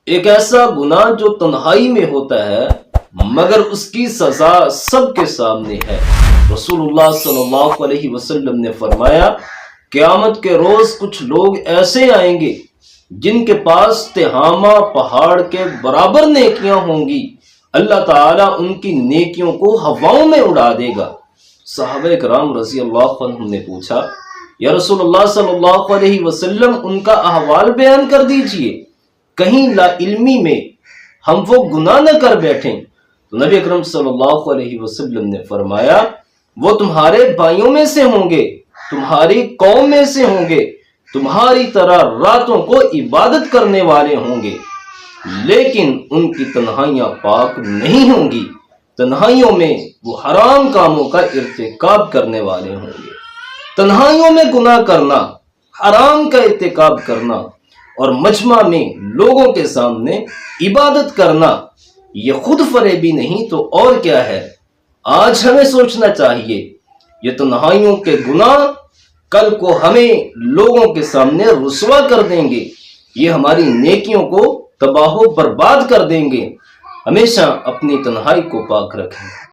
ایک ایسا گناہ جو تنہائی میں ہوتا ہے مگر اس کی سزا سب کے سامنے ہے۔ رسول اللہ صلی اللہ علیہ وسلم نے فرمایا، قیامت کے روز کچھ لوگ ایسے آئیں گے جن کے پاس تہامہ پہاڑ کے برابر نیکیاں ہوں گی، اللہ تعالیٰ ان کی نیکیوں کو ہواؤں میں اڑا دے گا۔ صحابہ کرام رضی اللہ عنہم نے پوچھا، یا رسول اللہ صلی اللہ علیہ وسلم ان کا احوال بیان کر دیجئے، کہیں لا علمی میں ہم وہ گناہ نہ کر بیٹھیں۔ تو نبی اکرم صلی اللہ علیہ وسلم نے فرمایا، وہ تمہارے بھائیوں میں سے ہوں گے، تمہاری قوم میں سے ہوں گے، تمہاری طرح راتوں کو عبادت کرنے والے ہوں گے، لیکن ان کی تنہائیاں پاک نہیں ہوں گی، تنہائیوں میں وہ حرام کاموں کا ارتکاب کرنے والے ہوں گے۔ تنہائیوں میں گناہ کرنا، حرام کا ارتکاب کرنا اور مجمع میں لوگوں کے سامنے عبادت کرنا، یہ خود فریبی نہیں تو اور کیا ہے۔ آج ہمیں سوچنا چاہیے، یہ تنہائیوں کے گناہ کل کو ہمیں لوگوں کے سامنے رسوا کر دیں گے، یہ ہماری نیکیوں کو تباہ و برباد کر دیں گے۔ ہمیشہ اپنی تنہائی کو پاک رکھیں۔